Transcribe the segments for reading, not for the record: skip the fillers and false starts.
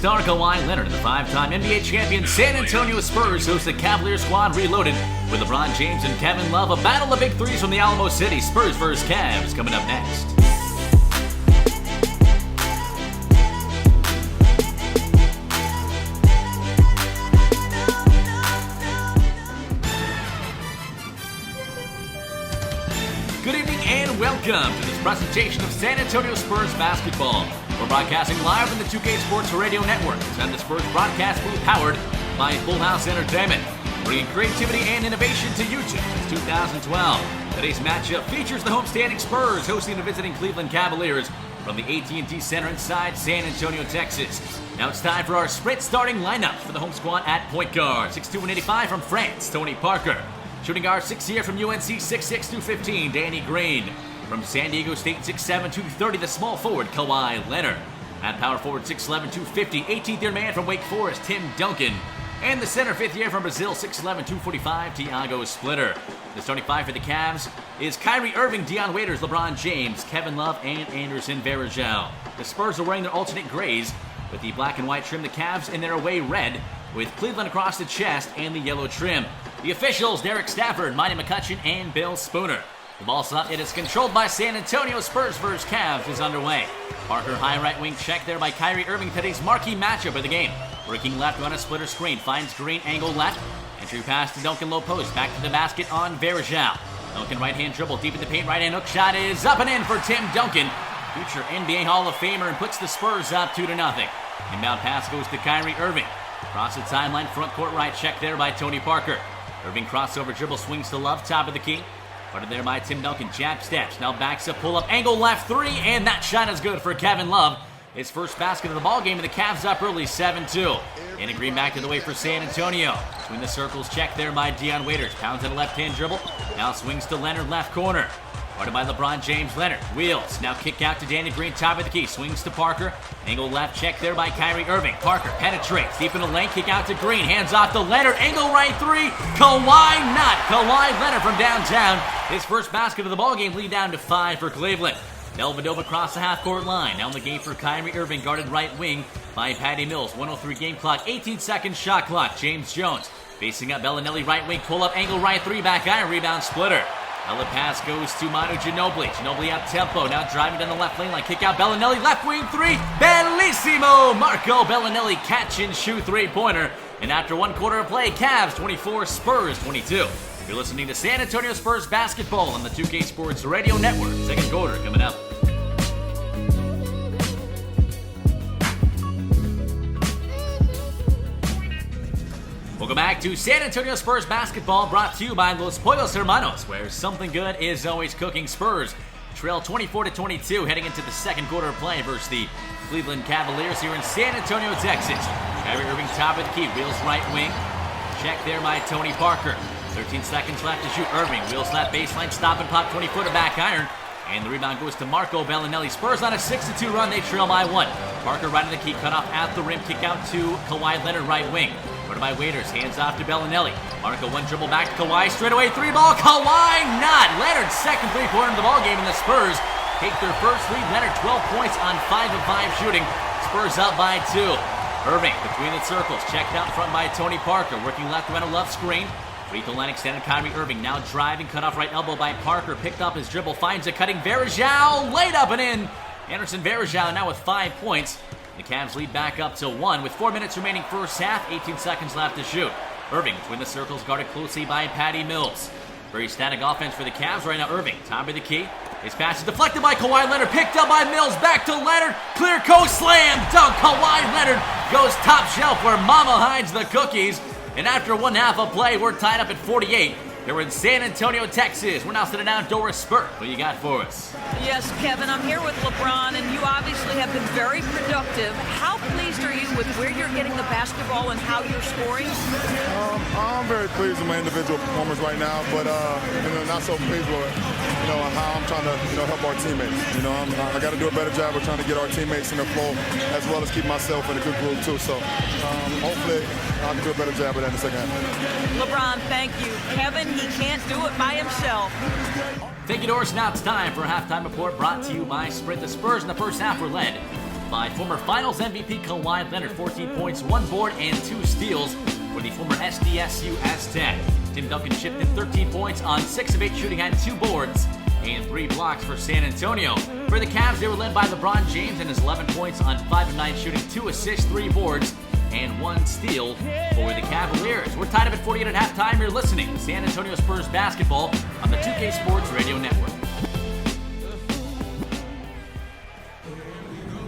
superstar Kawhi Leonard and the five-time NBA champion San Antonio Spurs host the Cavaliers squad reloaded with LeBron James and Kevin Love. A battle of big threes from the Alamo City. Spurs vs. Cavs coming up next. Good evening and welcome to this presentation of San Antonio Spurs basketball. We're broadcasting live from the 2K Sports Radio Network. It's on the Spurs broadcast booth powered by Full House Entertainment. Bringing creativity and innovation to YouTube since 2012. Today's matchup features the homestanding Spurs hosting the visiting Cleveland Cavaliers from the AT&T Center inside San Antonio, Texas. Now it's time for our sprint starting lineup for the home squad at point guard. 6'2", 185 from France, Tony Parker. Shooting guard 6', from UNC, 6'6", 215, Danny Green. From San Diego State, 6'7", 230, the small forward, Kawhi Leonard. At power forward, 6'11", 250, 18th year man from Wake Forest, Tim Duncan. And the center, 5th year from Brazil, 6'11", 245, Thiago Splitter. The starting five for the Cavs is Kyrie Irving, Dion Waiters, LeBron James, Kevin Love, and Anderson Varejao. The Spurs are wearing their alternate grays with the black and white trim. The Cavs in their away red with Cleveland across the chest and the yellow trim. The officials, Derek Stafford, Mighty McCutcheon, and Bill Spooner. The ball's up. It is controlled by San Antonio. Spurs vs. Cavs is underway. Parker high right wing check there by Kyrie Irving. Today's marquee matchup of the game. Working left on a splitter screen. Finds Green, angle left. Entry pass to Duncan, low post. Back to the basket on Varejao. Duncan right hand dribble deep in the paint. Right hand hook shot is up and in for Tim Duncan. Future NBA Hall of Famer, and puts the Spurs up 2-0. Inbound pass goes to Kyrie Irving. Across the timeline, front court right check there by Tony Parker. Irving crossover dribble, swings to Love, top of the key. Started there by Tim Duncan, jab steps, now backs up, pull up, angle left three, and that shot is good for Kevin Love. His first basket of the ball game, and the Cavs up early, 7-2. And a green back to the way for San Antonio. Between the circles, check there by Dion Waiters, pounds at a left-hand dribble, now swings to Leonard, left corner. Guarded by LeBron James, Leonard wheels, now kick out to Danny Green, top of the key, swings to Parker, angle left, check there by Kyrie Irving. Parker penetrates, deep in the lane, kick out to Green, hands off to Leonard, angle right three, Kawhi not. Kawhi Leonard from downtown, his first basket of the ballgame, lead down to 5 for Cleveland. Dellavedova across the half-court line, now in the game for Kyrie Irving, guarded right wing by Patty Mills, 103 game clock, 18-second shot clock. James Jones facing up Bellinelli, right wing, pull up, angle right three, back iron, rebound Splitter. Now the pass goes to Manu Ginobili. Ginobili up tempo. Now driving down the left lane. Kick out Bellinelli. Left wing three. Bellissimo. Marco Bellinelli catch and shoot three-pointer. And after one quarter of play, Cavs 24, Spurs 22. You're listening to San Antonio Spurs basketball on the 2K Sports Radio Network. Second quarter coming up. Welcome back to San Antonio Spurs basketball, brought to you by Los Pollos Hermanos, where something good is always cooking. Spurs trail 24-22 heading into the second quarter of play versus the Cleveland Cavaliers here in San Antonio, Texas. Kyrie Irving top of the key, wheels right wing. Check there by Tony Parker. 13 seconds left to shoot. Irving wheels left baseline, stop and pop, 20-footer back iron. And the rebound goes to Marco Bellinelli. Spurs on a 6-2 run, they trail by 1. Parker right of the key, cut off at the rim, kick out to Kawhi Leonard right wing. Ordered by Waiters, hands off to Bellinelli. Marco one dribble back to Kawhi, straight away three ball, Kawhi not. Leonard's second three-pointer in the ball game, and the Spurs take their first lead. Leonard 12 points on 5 of 5 shooting. Spurs up by 2. Irving between the circles, checked out front by Tony Parker, working left around a left screen. Free throw line extended, Kyrie Irving now driving, cut off right elbow by Parker, picked up his dribble, finds a cutting Varejao, laid up and in. Anderson Varejao now with 5 points. The Cavs lead back up to 1 with 4 minutes remaining first half, 18 seconds left to shoot. Irving between the circles, guarded closely by Patty Mills. Very static offense for the Cavs right now. Irving, top of the key. His pass is deflected by Kawhi Leonard, picked up by Mills, back to Leonard, clear coast slam, dunk. Kawhi Leonard goes top shelf where mama hides the cookies. And after one half of play, we're tied up at 48. Here in San Antonio, Texas. We're now sitting down Doris Spurt. What do you got for us? Yes, Kevin, I'm here with LeBron, and you obviously have been very productive. How pleased are you with where you're getting the basketball and how you're scoring? I'm very pleased with my individual performance right now, but not so pleased with how I'm trying to help our teammates. I got to do a better job of trying to get our teammates in the flow, as well as keep myself in a good groove too. So hopefully I can do a better job of that in the second half. LeBron, thank you. Kevin, he can't do it by himself. Thank you, Doris. Now it's time for a halftime report brought to you by Sprint. The Spurs in the first half were led by former Finals MVP Kawhi Leonard. 14 points, 1 board, and 2 steals for the former SDSU Aztec. Tim Duncan chipped in 13 points on 6 of 8 shooting, had 2 boards and 3 blocks for San Antonio. For the Cavs, they were led by LeBron James and his 11 points on 5 of 9 shooting, 2 assists, 3 boards, and 1 steal for the Cavaliers. We're tied up at 48 at halftime. You're listening to San Antonio Spurs basketball on the 2K Sports Radio Network.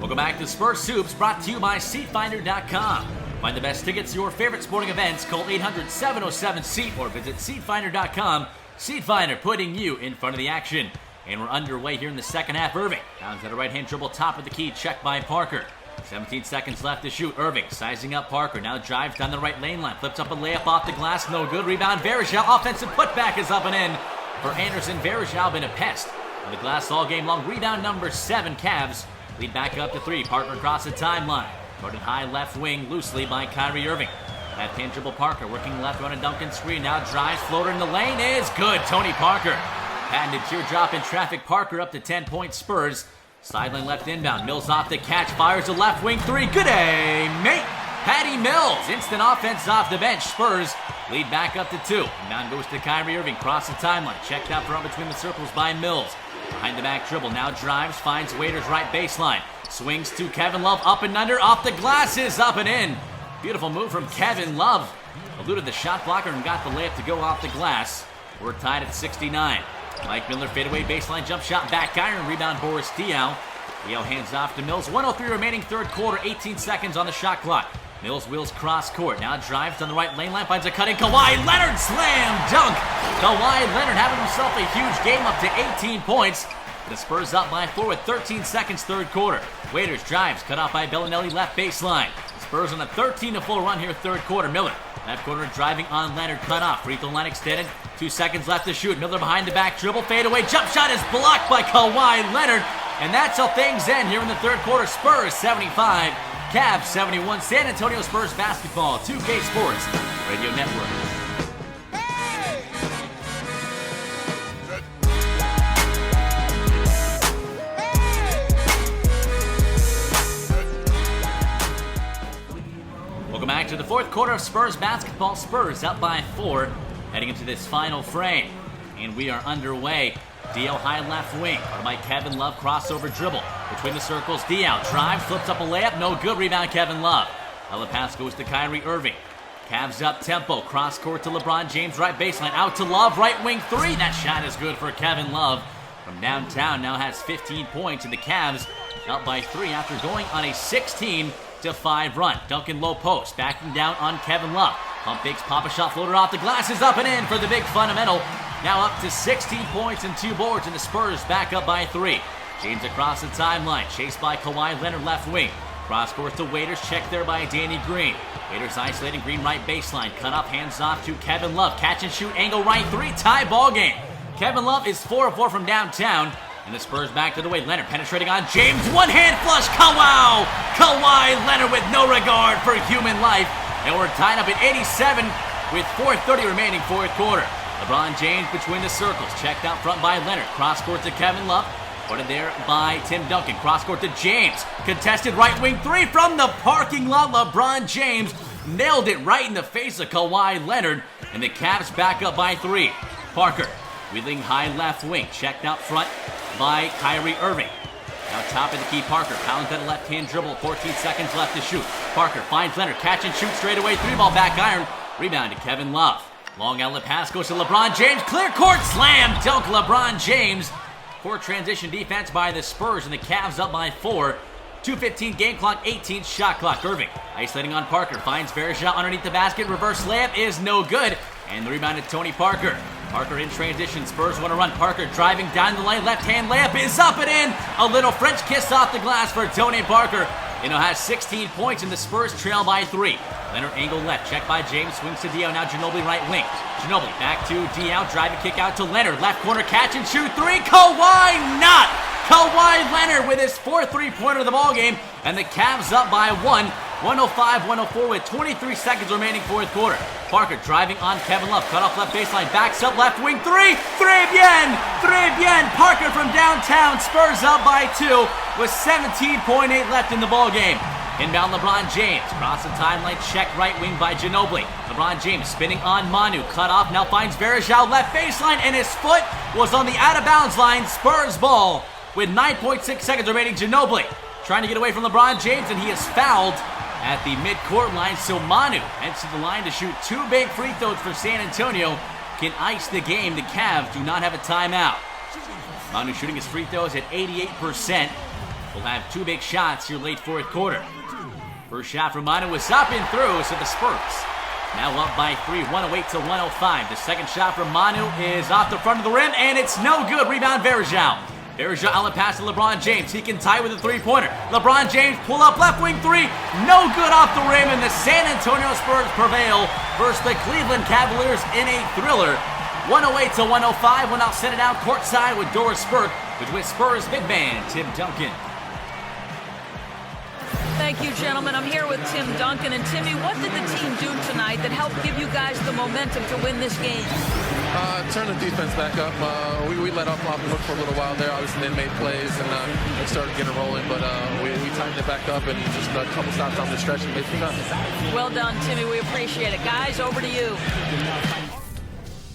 Welcome back to Spurs Soups, brought to you by SeatFinder.com. Find the best tickets to your favorite sporting events. Call 800-707-SEAT or visit SeatFinder.com. SeatFinder, putting you in front of the action. And we're underway here in the second half. Irving down to the right-hand dribble, top of the key, checked by Parker. 17 seconds left to shoot. Irving sizing up Parker. Now drives down the right lane line. Flips up a layup off the glass. No good. Rebound. Varejao. Offensive putback is up and in for Anderson. Varejao been a pest on the glass all game long. Rebound number 7. Cavs lead back up to 3. Parker across the timeline. Guarded high left wing loosely by Kyrie Irving. Left-hand dribble Parker working left on a Duncan screen. Now drives. Floater in the lane is good. Tony Parker. Patented teardrop in traffic. Parker up to 10 points. Spurs. Sideline left inbound. Mills off the catch. Fires the left wing 3. Good day, mate. Patty Mills. Instant offense off the bench. Spurs lead back up to 2. Inbound goes to Kyrie Irving. Cross the timeline. Checked out front between the circles by Mills. Behind the back dribble. Now drives. Finds Waiters right baseline. Swings to Kevin Love. Up and under. Off the glasses. Up and in. Beautiful move from Kevin Love. Eluded the shot blocker and got the layup to go off the glass. We're tied at 69. Mike Miller fadeaway baseline jump shot, back iron, rebound Boris Diaw. Diaw hands off to Mills. 1:03 remaining third quarter, 18 seconds on the shot clock. Mills wheels cross court, now drives down the right lane line, finds a cutting Kawhi Leonard, slam dunk. Kawhi Leonard having himself a huge game, up to 18 points. The Spurs up by 4 with 13 seconds third quarter. Waiters drives, cut off by Bellinelli left baseline. The Spurs on a 13-0 run here third quarter. Miller left corner driving on Leonard, cut off. Free throw line extended. 2 seconds left to shoot. Miller behind the back dribble. Fadeaway jump shot is blocked by Kawhi Leonard. And that's how things end here in the third quarter. Spurs 75, Cavs 71. San Antonio Spurs basketball. 2K Sports Radio Network. Welcome back to the fourth quarter of Spurs basketball. Spurs up by 4. Heading into this final frame, and we are underway. Diaw high left wing, or by Kevin Love, crossover dribble between the circles. Diaw drives, flips up a layup, no good. Rebound Kevin Love. The pass goes to Kyrie Irving. Cavs up tempo, cross court to LeBron James, right baseline, out to Love, right wing 3. That shot is good for Kevin Love from downtown. Now has 15 points, and the Cavs up by 3 after going on a 16-5 run. Duncan low post, backing down on Kevin Love. Pump fakes, pop a shot, floater off the glasses, up and in for the big fundamental. Now up to 16 points and 2 boards, and the Spurs back up by 3. James across the timeline, chased by Kawhi Leonard left wing. Cross court to Waiters, checked there by Danny Green. Waiters isolating Green right baseline, cut off, hands off to Kevin Love. Catch and shoot, angle right 3, tie ball game. Kevin Love is 4 of 4 from downtown, and the Spurs back to the way. Leonard penetrating on James, one hand flush, Kawhi! Kawhi Leonard with no regard for human life. And we're tied up at 87 with 4:30 remaining fourth quarter. LeBron James between the circles. Checked out front by Leonard. Cross court to Kevin Love. Put it there by Tim Duncan. Cross court to James. Contested right wing 3 from the parking lot. LeBron James nailed it right in the face of Kawhi Leonard. And the Cavs back up by 3. Parker wheeling high left wing. Checked out front by Kyrie Irving. Now top of the key, Parker pounds that left-hand dribble. 14 seconds left to shoot. Parker finds Leonard. Catch and shoot straight away. 3-ball back iron. Rebound to Kevin Love. Long outlet pass goes to LeBron James. Clear court slam dunk LeBron James. Poor transition defense by the Spurs, and the Cavs up by 4. 2:15 game clock, 18 shot clock. Irving isolating on Parker. Finds Varejao underneath the basket. Reverse layup is no good. And the rebound to Tony Parker. Parker in transition. Spurs want to run. Parker driving down the lane. Left-hand layup is up and in. A little French kiss off the glass for Tony Parker. Has 16 points, and the Spurs trail by 3. Leonard angle left. Checked by James. Swings to Diaw. Now Ginobili right wing. Ginobili back to Diaw. Driving kick out to Leonard. Left corner catch and shoot 3. Kawhi not. Kawhi Leonard with his 4th 3-pointer of the ballgame. And the Cavs up by 1. 105-104 with 23 seconds remaining fourth quarter. Parker driving on Kevin Love. Cut off left baseline. Backs up left wing. Three bien. Parker from downtown. Spurs up by 2 with 17.8 left in the ballgame. Inbound LeBron James. Cross the timeline. Check right wing by Ginobili. LeBron James spinning on Manu. Cut off. Now finds Varejao left baseline. And his foot was on the out of bounds line. Spurs ball with 9.6 seconds remaining. Ginobili trying to get away from LeBron James. And he is fouled at the midcourt line. So Manu heads to the line to shoot 2 big free throws for San Antonio. Can ice the game. The Cavs do not have a timeout. Manu shooting his free throws at 88%. We'll have 2 big shots here late fourth quarter. First shot from Manu was up and through, so the Spurs now up by 3, 108-105. The second shot from Manu is off the front of the rim, and it's no good. Rebound Varejao. Varejao outlet pass to LeBron James. He can tie with a 3-pointer. LeBron James pull up left wing 3. No good off the rim, and the San Antonio Spurs prevail versus the Cleveland Cavaliers in a thriller. 108-105. We'll now send it out courtside with Doris Burke, with Spurs big man Tim Duncan. Thank you, gentlemen. I'm here with Tim Duncan. And Timmy, what did the team do tonight that helped give you guys the momentum to win this game? Turn the defense back up. We let off the hook for a little while there. Obviously, they made plays and started getting rolling. But we tightened it back up and just a couple stops on the stretch and made things done. Well done, Timmy. We appreciate it. Guys, over to you.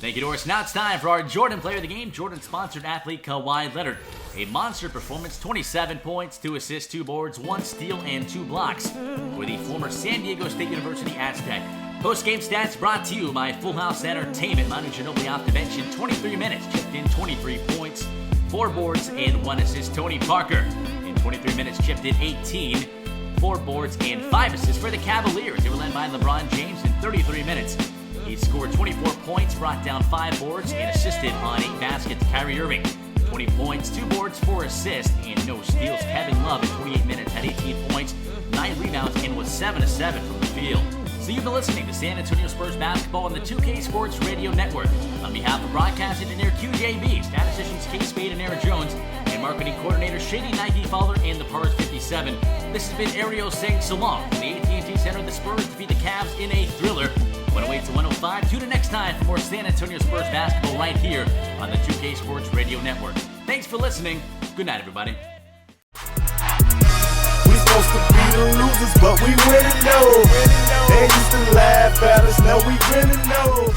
Thank you, Doris. Now it's time for our Jordan Player of the Game. Jordan-sponsored athlete Kawhi Leonard. A monster performance, 27 points, 2 assists, 2 boards, 1 steal, and 2 blocks for the former San Diego State University Aztec. Post-game stats brought to you by Full House Entertainment. Manu Ginobili off the bench in 23 minutes, chipped in 23 points, 4 boards, and 1 assist. Tony Parker in 23 minutes, chipped in 18, 4 boards, and 5 assists for the Cavaliers. They were led by LeBron James in 33 minutes. He scored 24 points, brought down 5 boards, and assisted on 8 baskets. Kyrie Irving, 20 points, 2 boards, 4 assists, and no steals. Kevin Love in 28 minutes had 18 points, 9 rebounds, and was 7 of 7 from the field. So you've been listening to San Antonio Spurs basketball on the 2K Sports Radio Network. On behalf of broadcast engineer QJB, statisticians Kate Spade and Aaron Jones, and marketing coordinator Shady Nike Fowler and the Pars 57, this has been Aaerios saying so long. The AT&T Center, the Spurs defeat the Cavs in a thriller. 108-105. Tune in next time for more San Antonio Spurs basketball right here on the 2K Sports Radio Network. Thanks for listening. Good night, everybody. We supposed to be the losers, but we winning though. They used to laugh at us, now we winning though.